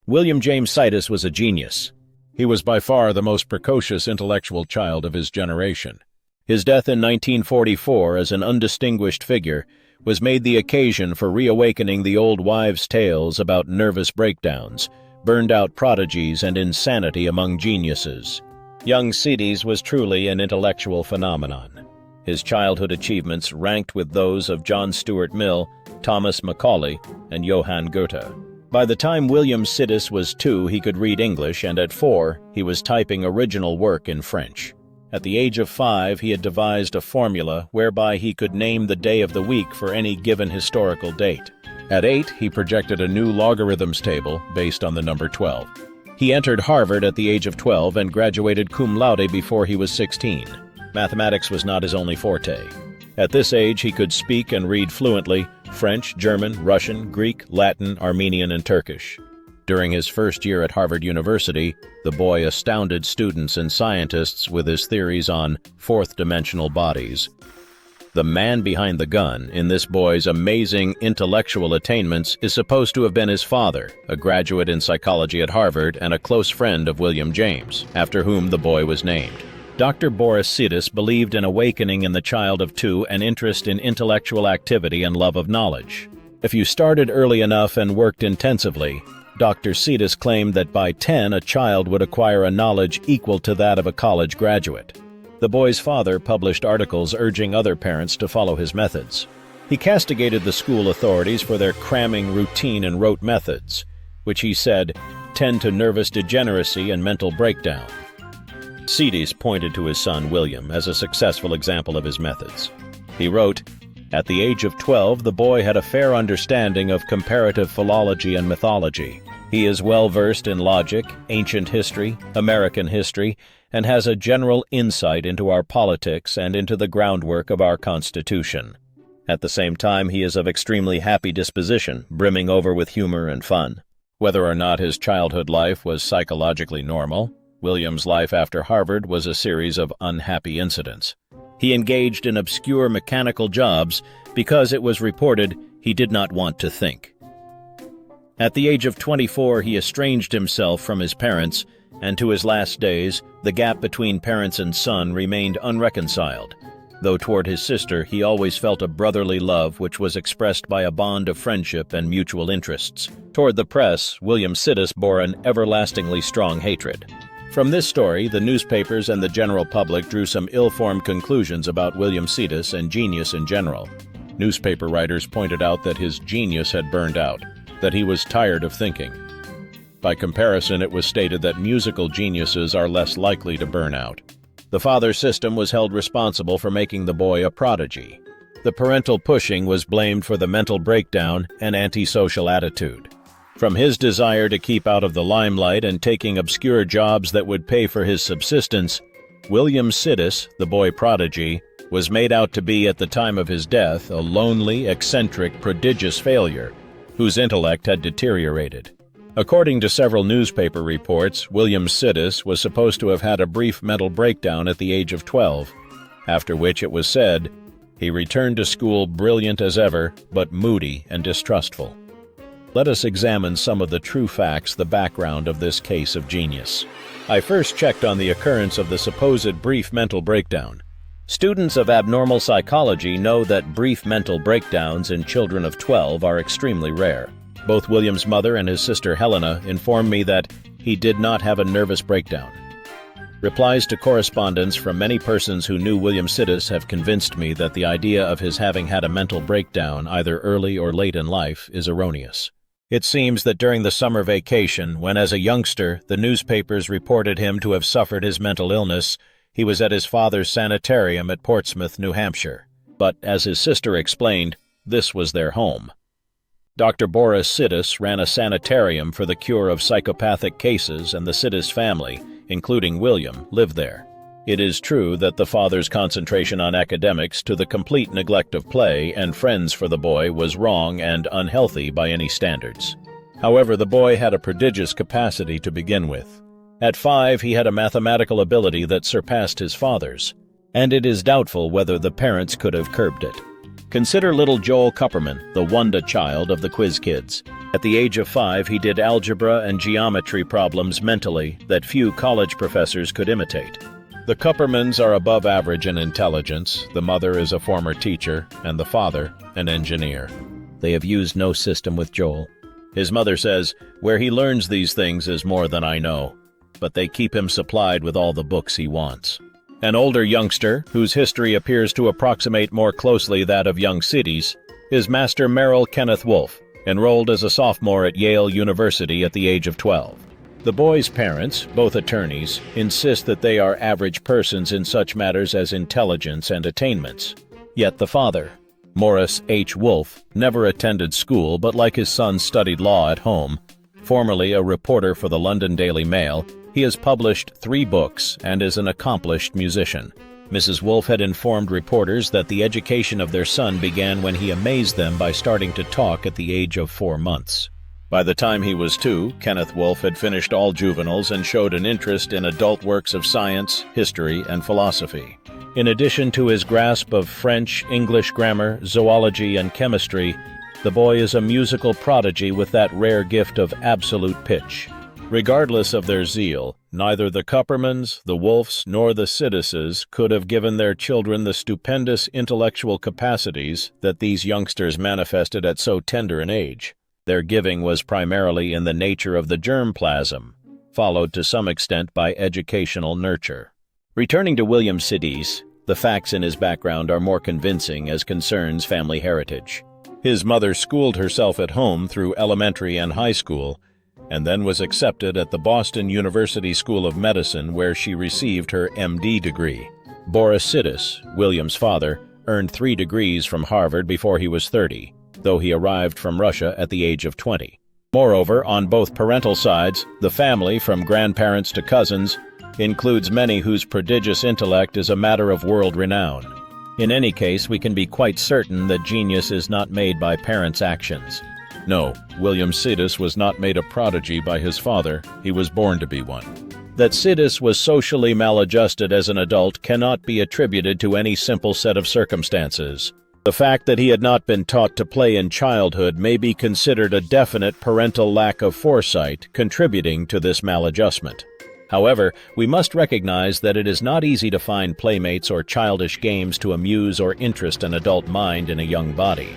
William James Sidis was a genius. He was by far the most precocious intellectual child of his generation. His death in 1944 as an undistinguished figure was made the occasion for reawakening the old wives' tales about nervous breakdowns, burned-out prodigies, and insanity among geniuses. Young Sidis was truly an intellectual phenomenon. His childhood achievements ranked with those of John Stuart Mill, Thomas Macaulay, and Johann Goethe. By the time William Sidis was 2, he could read English, and at 4, he was typing original work in French. At the age of 5, he had devised a formula whereby he could name the day of the week for any given historical date. At 8, he projected a new logarithms table based on the number 12. He entered Harvard at the age of 12 and graduated cum laude before he was 16. Mathematics was not his only forte. At this age, he could speak and read fluently French, German, Russian, Greek, Latin, Armenian, and Turkish. During his first year at Harvard University, the boy astounded students and scientists with his theories on fourth-dimensional bodies. The man behind the gun in this boy's amazing intellectual attainments is supposed to have been his father, a graduate in psychology at Harvard and a close friend of William James, after whom the boy was named. Dr. Boris Sidis believed in awakening in the child of 2 an interest in intellectual activity and love of knowledge. If you started early enough and worked intensively, Dr. Sidis claimed that by 10 a child would acquire a knowledge equal to that of a college graduate. The boy's father published articles urging other parents to follow his methods. He castigated the school authorities for their cramming routine and rote methods, which he said tend to nervous degeneracy and mental breakdown. Sidis pointed to his son William as a successful example of his methods. He wrote, "At the age of 12, the boy had a fair understanding of comparative philology and mythology. He is well versed in logic, ancient history, American history, and has a general insight into our politics and into the groundwork of our Constitution. At the same time, he is of extremely happy disposition, brimming over with humor and fun." Whether or not his childhood life was psychologically normal, William's life after Harvard was a series of unhappy incidents. He engaged in obscure mechanical jobs because it was reported he did not want to think. At the age of 24, he estranged himself from his parents, and to his last days, the gap between parents and son remained unreconciled, though toward his sister he always felt a brotherly love which was expressed by a bond of friendship and mutual interests. Toward the press, William Sidis bore an everlastingly strong hatred. From this story, the newspapers and the general public drew some ill-formed conclusions about William Sidis and genius in general. Newspaper writers pointed out that his genius had burned out, that he was tired of thinking. By comparison, it was stated that musical geniuses are less likely to burn out. The father system was held responsible for making the boy a prodigy. The parental pushing was blamed for the mental breakdown and antisocial attitude. From his desire to keep out of the limelight and taking obscure jobs that would pay for his subsistence, William Sidis, the boy prodigy, was made out to be at the time of his death a lonely, eccentric, prodigious failure, whose intellect had deteriorated. According to several newspaper reports, William Sidis was supposed to have had a brief mental breakdown at the age of 12, after which it was said he returned to school brilliant as ever, but moody and distrustful. Let us examine some of the true facts, the background of this case of genius. I first checked on the occurrence of the supposed brief mental breakdown. Students of abnormal psychology know that brief mental breakdowns in children of 12 are extremely rare. Both William's mother and his sister Helena informed me that he did not have a nervous breakdown. Replies to correspondence from many persons who knew William Sidis have convinced me that the idea of his having had a mental breakdown either early or late in life is erroneous. It seems that during the summer vacation, when as a youngster the newspapers reported him to have suffered his mental illness, he was at his father's sanitarium at Portsmouth, New Hampshire. But, as his sister explained, this was their home. Dr. Boris Sidis ran a sanitarium for the cure of psychopathic cases, and the Sidis family, including William, lived there. It is true that the father's concentration on academics to the complete neglect of play and friends for the boy was wrong and unhealthy by any standards. However, the boy had a prodigious capacity to begin with. At 5, he had a mathematical ability that surpassed his father's, and it is doubtful whether the parents could have curbed it. Consider little Joel Kupperman, the wonder child of the Quiz Kids. At the age of 5, he did algebra and geometry problems mentally that few college professors could imitate. The Kuppermans are above average in intelligence. The mother is a former teacher, and the father, an engineer. They have used no system with Joel. His mother says, "Where he learns these things is more than I know, but they keep him supplied with all the books he wants." An older youngster, whose history appears to approximate more closely that of young Sidis, is Master Merrill Kenneth Wolfe, enrolled as a sophomore at Yale University at the age of 12. The boy's parents, both attorneys, insist that they are average persons in such matters as intelligence and attainments. Yet the father, Morris H. Wolfe, never attended school but like his son studied law at home. Formerly a reporter for the London Daily Mail, he has published 3 books and is an accomplished musician. Mrs. Wolfe had informed reporters that the education of their son began when he amazed them by starting to talk at the age of 4 months. By the time he was 2, Kenneth Wolfe had finished all juveniles and showed an interest in adult works of science, history, and philosophy. In addition to his grasp of French, English grammar, zoology, and chemistry, the boy is a musical prodigy with that rare gift of absolute pitch. Regardless of their zeal, neither the Kuppermans, the Wolfes, nor the Sidises could have given their children the stupendous intellectual capacities that these youngsters manifested at so tender an age. Their giving was primarily in the nature of the germplasm, followed to some extent by educational nurture. Returning to William Sidis, the facts in his background are more convincing as concerns family heritage. His mother schooled herself at home through elementary and high school, and then was accepted at the Boston University School of Medicine, where she received her M.D. degree. Boris Sidis, William's father, earned 3 degrees from Harvard before he was 30, though he arrived from Russia at the age of 20. Moreover, on both parental sides, the family, from grandparents to cousins, includes many whose prodigious intellect is a matter of world renown. In any case, we can be quite certain that genius is not made by parents' actions. No, William Sidis was not made a prodigy by his father, he was born to be one. That Sidis was socially maladjusted as an adult cannot be attributed to any simple set of circumstances. The fact that he had not been taught to play in childhood may be considered a definite parental lack of foresight contributing to this maladjustment. However, we must recognize that it is not easy to find playmates or childish games to amuse or interest an adult mind in a young body.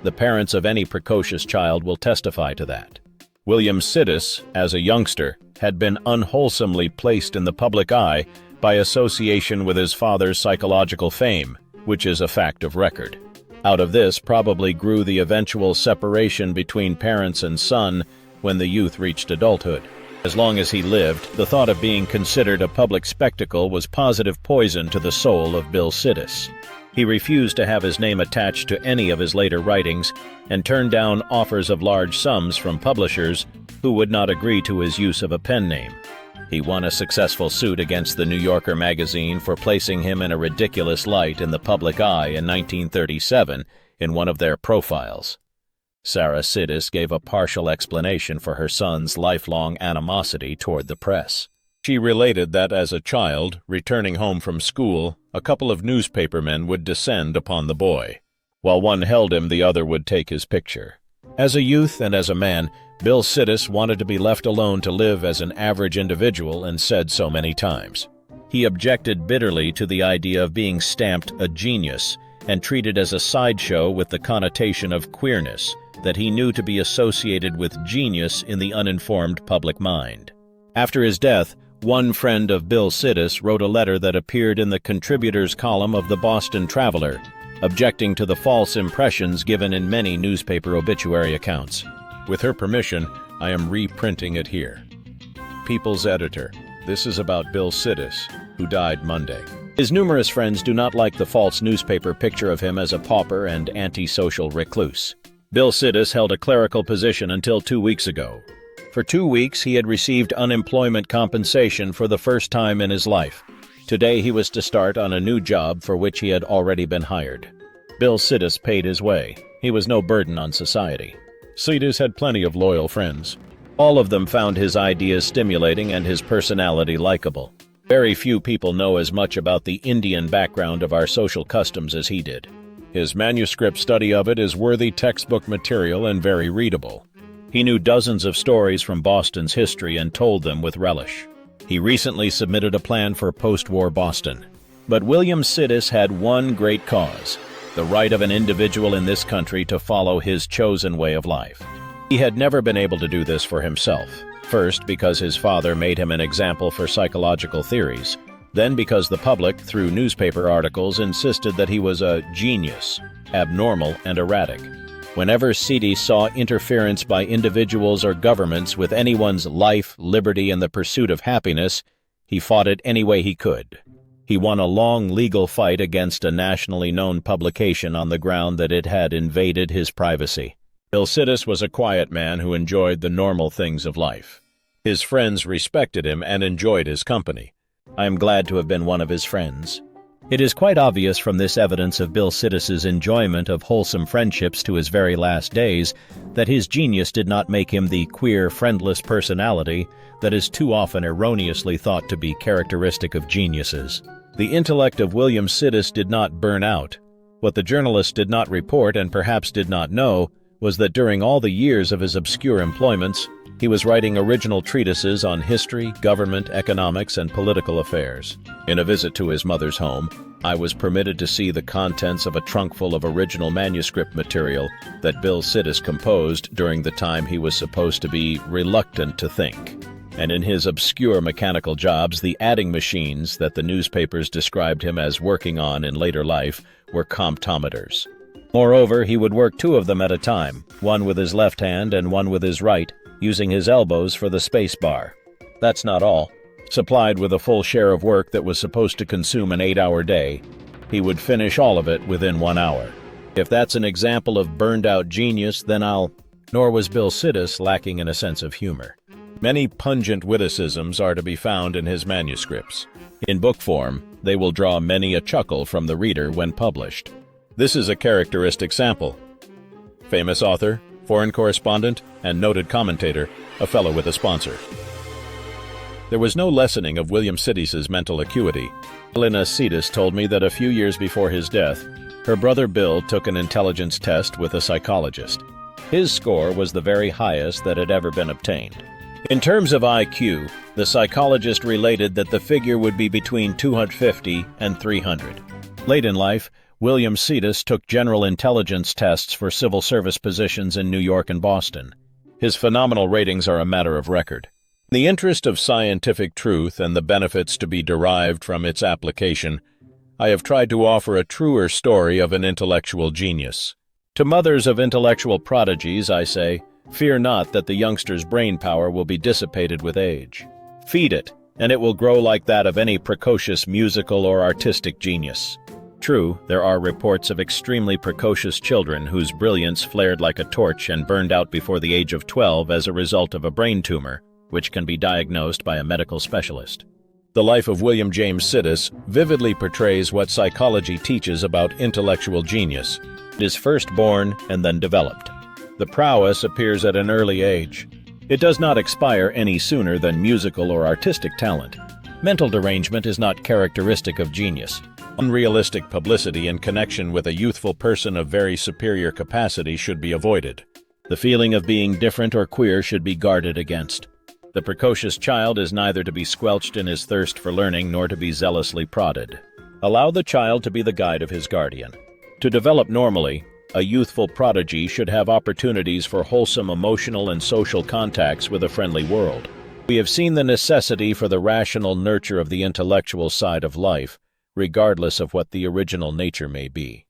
The parents of any precocious child will testify to that. William Sidis, as a youngster, had been unwholesomely placed in the public eye by association with his father's psychological fame, which is a fact of record. Out of this probably grew the eventual separation between parents and son when the youth reached adulthood. As long as he lived, the thought of being considered a public spectacle was positive poison to the soul of Bill Sidis. He refused to have his name attached to any of his later writings and turned down offers of large sums from publishers who would not agree to his use of a pen name. He won a successful suit against the New Yorker magazine for placing him in a ridiculous light in the public eye in 1937 in one of their profiles. Sarah Sidis gave a partial explanation for her son's lifelong animosity toward the press. She related that as a child, returning home from school, a couple of newspapermen would descend upon the boy. While one held him, the other would take his picture. As a youth and as a man, Bill Sidis wanted to be left alone to live as an average individual and said so many times. He objected bitterly to the idea of being stamped a genius and treated as a sideshow with the connotation of queerness that he knew to be associated with genius in the uninformed public mind. After his death, one friend of Bill Sidis wrote a letter that appeared in the contributors column of the Boston Traveler, objecting to the false impressions given in many newspaper obituary accounts. With her permission, I am reprinting it here. People's Editor. This is about Bill Sidis, who died Monday. His numerous friends do not like the false newspaper picture of him as a pauper and antisocial recluse. Bill Sidis held a clerical position until 2 weeks ago. For 2 weeks, he had received unemployment compensation for the first time in his life. Today, he was to start on a new job for which he had already been hired. Bill Sidis paid his way. He was no burden on society. Sidis had plenty of loyal friends. All of them found his ideas stimulating and his personality likable. Very few people know as much about the Indian background of our social customs as he did. His manuscript study of it is worthy textbook material and very readable. He knew dozens of stories from Boston's history and told them with relish. He recently submitted a plan for post-war Boston. But William Sidis had one great cause: the right of an individual in this country to follow his chosen way of life. He had never been able to do this for himself. First, because his father made him an example for psychological theories. Then because the public, through newspaper articles, insisted that he was a genius, abnormal and erratic. Whenever Sidis saw interference by individuals or governments with anyone's life, liberty, and the pursuit of happiness, he fought it any way he could. He won a long legal fight against a nationally known publication on the ground that it had invaded his privacy. Bill Sidis was a quiet man who enjoyed the normal things of life. His friends respected him and enjoyed his company. I am glad to have been one of his friends. It is quite obvious from this evidence of Bill Sidis's enjoyment of wholesome friendships to his very last days that his genius did not make him the queer, friendless personality that is too often erroneously thought to be characteristic of geniuses. The intellect of William Sidis did not burn out. What the journalist did not report and perhaps did not know was that during all the years of his obscure employments, he was writing original treatises on history, government, economics, and political affairs. In a visit to his mother's home, I was permitted to see the contents of a trunk full of original manuscript material that Bill Sidis composed during the time he was supposed to be reluctant to think. And in his obscure mechanical jobs, the adding machines that the newspapers described him as working on in later life were comptometers. Moreover, he would work two of them at a time, one with his left hand and one with his right, using his elbows for the space bar. That's not all. Supplied with a full share of work that was supposed to consume an 8-hour day, he would finish all of it within 1 hour. If that's an example of burned-out genius, then Nor was Bill Sidis lacking in a sense of humor. Many pungent witticisms are to be found in his manuscripts. In book form, they will draw many a chuckle from the reader when published. This is a characteristic sample. Famous author, foreign correspondent, and noted commentator, a fellow with a sponsor. There was no lessening of William Sidis's mental acuity. Elena Sidis told me that a few years before his death, her brother Bill took an intelligence test with a psychologist. His score was the very highest that had ever been obtained. In terms of IQ, the psychologist related that the figure would be between 250 and 300. Late in life, William Sidis took general intelligence tests for civil service positions in New York and Boston. His phenomenal ratings are a matter of record. In the interest of scientific truth and the benefits to be derived from its application, I have tried to offer a truer story of an intellectual genius. To mothers of intellectual prodigies, I say, fear not that the youngster's brain power will be dissipated with age. Feed it, and it will grow like that of any precocious musical or artistic genius. True, there are reports of extremely precocious children whose brilliance flared like a torch and burned out before the age of 12 as a result of a brain tumor, which can be diagnosed by a medical specialist. The life of William James Sidis vividly portrays what psychology teaches about intellectual genius. It is first born and then developed. The prowess appears at an early age. It does not expire any sooner than musical or artistic talent. Mental derangement is not characteristic of genius. Unrealistic publicity in connection with a youthful person of very superior capacity should be avoided. The feeling of being different or queer should be guarded against. The precocious child is neither to be squelched in his thirst for learning nor to be zealously prodded. Allow the child to be the guide of his guardian. To develop normally, a youthful prodigy should have opportunities for wholesome emotional and social contacts with a friendly world. We have seen the necessity for the rational nurture of the intellectual side of life, regardless of what the original nature may be.